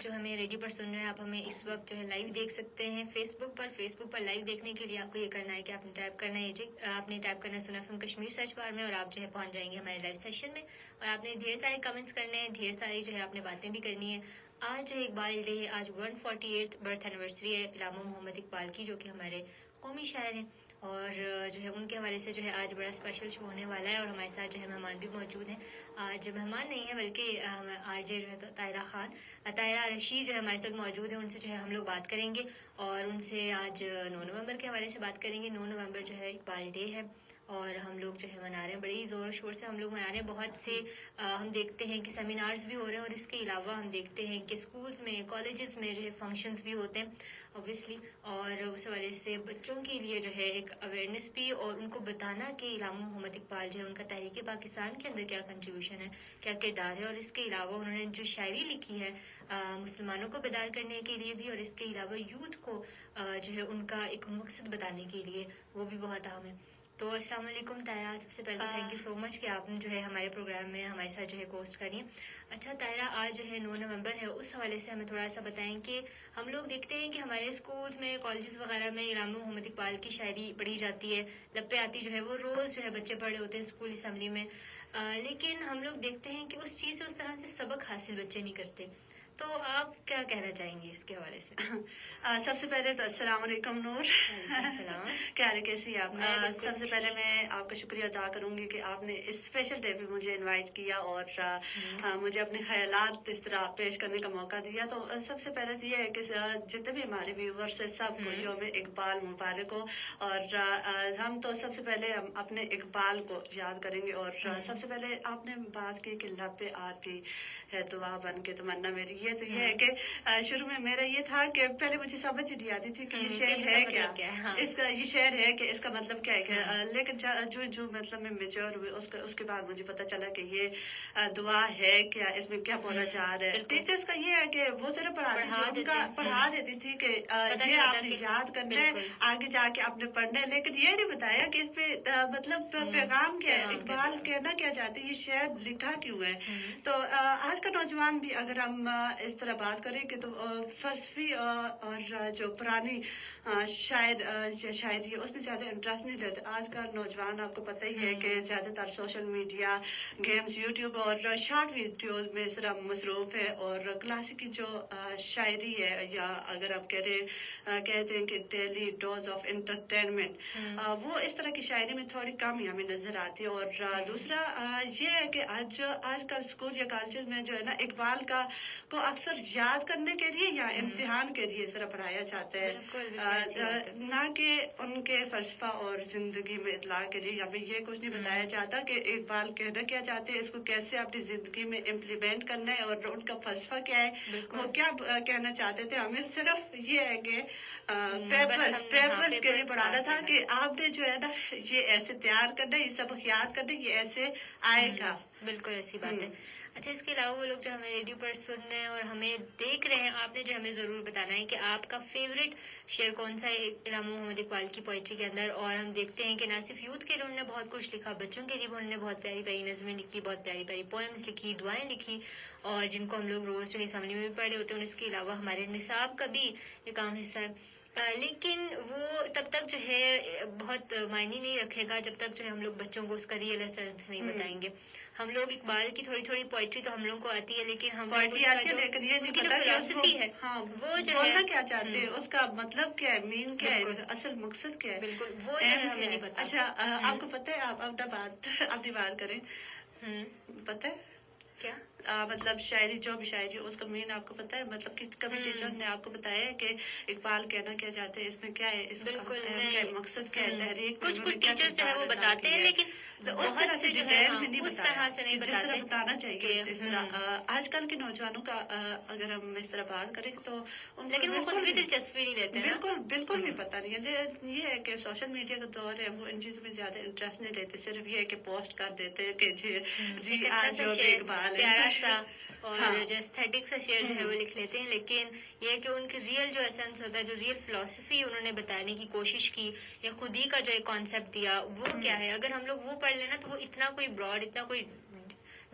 جو ہمیں ریڈیو پر سن رہے ہیں، آپ ہمیں اس وقت جو ہے لائیو دیکھ سکتے ہیں فیس بک پر لائیو دیکھنے کے لیے آپ کو یہ کرنا ہے کہ آپ نے ٹائپ کرنا ہے سنا FM کشمیر سرچ بار میں، اور آپ جو ہے پہنچ جائیں گے ہمارے لائیو سیشن میں. اور آپ نے ڈھیر سارے کمنٹس کرنے ہیں، ڈھیر ساری جو ہے آپ نے باتیں بھی کرنی ہے. آج جو ہے اقبال ڈے ہے، آج 148 برتھ اینیورسری ہے علامہ محمد اقبال کی، جو کہ ہمارے قومی شاعر ہیں. اور جو ہے ان کے حوالے سے جو ہے آج بڑا اسپیشل شو ہونے والا ہے. اور ہمارے ساتھ جو ہے مہمان بھی موجود ہیں. آج مہمان نہیں ہیں بلکہ RJ جو ہے طاہرہ رشید جو ہے ہمارے ساتھ موجود ہیں. ان سے جو ہے ہم لوگ بات کریں گے اور ان سے آج 9 نومبر کے حوالے سے بات کریں گے. 9 نومبر جو ہے اقبال ڈے ہے اور ہم لوگ جو ہے منا رہے ہیں، بڑی زور و شور سے ہم لوگ منا رہے ہیں. بہت سے ہم دیکھتے ہیں کہ سیمینارز بھی ہو رہے ہیں، اور اس کے علاوہ ہم دیکھتے ہیں کہ اسکولز میں کالجز میں جو ہے فنکشنز بھی ہوتے ہیں اوبیسلی. اور اس حوالے سے بچوں کے لیے جو ہے ایک اویئرنیس بھی، اور ان کو بتانا کہ علامہ محمد اقبال جو ہے ان کا تحریک پاکستان کے اندر کیا کنٹریبیوشن ہے، کیا کردار ہے. اور اس کے علاوہ انہوں نے جو شاعری لکھی ہے مسلمانوں کو بیدار کرنے کے لیے بھی، اور اس کے علاوہ یوتھ کو جو ہے ان کا ایک مقصد بتانے کے لیے، وہ بھی بہت اہم ہے. تو السلام علیکم طاہرہ، سب سے پہلے تھینک یو سو مچ کہ آپ نے جو ہے ہمارے پروگرام میں ہمارے ساتھ جو ہے ہوسٹ کری. اچھا طاہرہ، آج جو ہے 9 نومبر ہے، اس حوالے سے ہمیں تھوڑا سا بتائیں کہ ہم لوگ دیکھتے ہیں کہ ہمارے اسکولز میں کالجز وغیرہ میں علامہ محمد اقبال کی شاعری پڑھی جاتی ہے، لب پہ آتی جو ہے، وہ روز جو ہے بچے پڑھ رہے ہوتے ہیں اسکول اسمبلی میں. لیکن ہم لوگ دیکھتے ہیں کہ اس چیز سے اس طرح سے سبق حاصل بچے نہیں کرتے. تو آپ کیا کہنا چاہیں گے اس کے حوالے سے؟ سب سے پہلے تو السلام علیکم نور. السلام. کیا حال ہے، کیسی آپ؟ سب سے پہلے میں آپ کا شکریہ ادا کروں گی کہ آپ نے اس اسپیشل ڈے پہ مجھے انوائٹ کیا اور مجھے اپنے خیالات اس طرح پیش کرنے کا موقع دیا. تو سب سے پہلے تو یہ ہے کہ جتنے بھی ہمارے ویورس ہیں سب کو یوم اقبال مبارک ہو. اور ہم تو سب سے پہلے ہم اپنے اقبال کو یاد کریں گے. اور سب سے پہلے آپ نے بات کی کہ لب پہ آتی ہے دعا بن کے تمنا میری. یہ تو یہ ہے کہ شروع میں میرا یہ تھا کہ پہلے مجھے سمجھ نہیں آتی تھی کہ یہ شعر ہے کیا، اس کا یہ شعر ہے کہ اس کا مطلب کیا ہے. لیکن جو مطلب میں میچور ہوئی اس کے بعد مجھے پتا چلا کہ یہ دعا ہے کیا، اس میں کیا بولا چاہ رہا ہے. ٹیچرس کا یہ ہے کہ وہ صرف پڑھا دیتی تھی کہ یہ آپ نے یاد کرنا ہے، آگے جا کے آپ نے پڑھنا ہے. لیکن یہ نہیں بتایا کہ اس پہ مطلب پیغام کیا ہے، اقبال کہنا کیا چاہتے ہیں، یہ شعر لکھا کیوں ہے. تو آج کا نوجوان بھی اگر ہم اس طرح بات کریں کہ تو فلسفی اور جو پرانی شاعری ہے اس میں زیادہ انٹرسٹ نہیں لیتے. آج کا نوجوان آپ کو پتہ ہی ہے کہ زیادہ تر سوشل میڈیا، گیمز، یوٹیوب اور شارٹ ویڈیوز میں صرف مصروف ہے. اور کلاسیکی جو شاعری ہے، یا اگر آپ کہتے ہیں کہ ڈیلی ڈوز آف انٹرٹینمنٹ، وہ اس طرح کی شاعری میں تھوڑی کم ہی ہمیں نظر آتی ہے. اور دوسرا یہ ہے کہ آج کل اسکول یا کالجز میں جو ہے نا اقبال کو اکثر یاد کرنے کے لیے یا امتحان کے لیے اس طرح پڑھایا جاتا ہے، نہ کہ ان کے فلسفہ اور زندگی میں اطلاع کے لیے. یا پھر یہ کچھ نہیں بتایا جاتا کہ اقبال کہنا کیا چاہتے ہیں، اس کو کیسے اپنی زندگی میں امپلیمنٹ کرنا ہے، اور ان کا فلسفہ کیا ہے، وہ کیا کہنا چاہتے تھے. ہمیں صرف یہ ہے کہ پیپرز کے لیے پڑھانا تھا کہ آپ نے جو ہے نا یہ ایسے تیار کرنا ہے، یہ سبق یاد کرنا ہے، یہ ایسے آئے گا. بالکل ایسی بات ہے. اچھا، اس کے علاوہ وہ لوگ جو ہمیں ریڈیو پر سن رہے ہیں اور ہمیں دیکھ رہے ہیں، آپ نے جو ہمیں ضرور بتانا ہے کہ آپ کا فیوریٹ شعر کون سا ہے علامہ محمد اقبال کی پوئٹری کے اندر. اور ہم دیکھتے ہیں کہ نہ صرف یوتھ کے لیے انہوں نے بہت کچھ لکھا، بچوں کے لیے بھی انہوں نے بہت پیاری پیاری نظمیں لکھی، بہت پیاری پیاری پوئمز لکھی، دعائیں لکھی، اور جن کو ہم لوگ روز جو ہے اسمبلی میں بھی پڑھ رہے ہوتے ہیں. اور اس کے علاوہ ہمارے نصاب کا بھی ایک عام حصہ ہے. لیکن وہ تب تک جو ہے بہت معنی نہیں رکھے گا جب تک جو ہے ہم لوگ بچوں کو اس کا ریئل ایسنس نہیں بتائیں گے. ہم لوگ اقبال کی تھوڑی تھوڑی پوئٹری تو ہم لوگوں کو آتی ہے، لیکن ہم پوئٹری آتی ہے لیکن یہ نہیں پتا فلسفی ہے وہ جو بولنا کیا چاہتے ہیں، اس کا مطلب کیا ہے، مین کیا ہے، اصل مقصد کیا ہے. بالکل وہ جو ہے ہمیں نہیں پتا. اچھا، آپ کو پتہ ہے، آپ اپنی بات کریں، پتہ ہے کیا مطلب شاعری، جو بھی شاعری اس کا مین آپ کو پتا ہے، مطلب کہ کبھی ٹیچر نے آپ کو بتایا ہے کہ اقبال کہنا کیا چاہتے ہیں، اس میں کیا ہے، اس کا مقصد کیا ہے، تحریک کچھ ٹیچر جو ہے وہ بتاتے ہیں، لیکن اس طرح سے ڈیٹیل میں نہیں بتایا جس طرح بتانا چاہیے. اس طرح آج کل کے نوجوانوں کا اگر ہم اس طرح بات کریں تو لیکن وہ خود بھی دلچسپی نہیں لیتے، بالکل نہیں پتا نہیں ہے. یہ ہے کہ سوشل میڈیا کا دور ہے، وہ ان چیزوں میں زیادہ انٹرسٹ نہیں لیتے، صرف یہ ہے کہ پوسٹ کر دیتے ہیں کہ جی آج جو بھی اقبال ہے سا اور جو ایستھیٹک سا شعر جو ہے وہ لکھ لیتے ہیں. لیکن یہ کہ ان کے ریئل جو ایسنس ہوتا ہے، جو ریئل فلسفی انہوں نے بتانے کی کوشش کی، یا خود ہی کا جو ایک کانسیپٹ دیا، وہ کیا ہے. اگر ہم لوگ وہ پڑھ لینا تو وہ اتنا کوئی براڈ، اتنا کوئی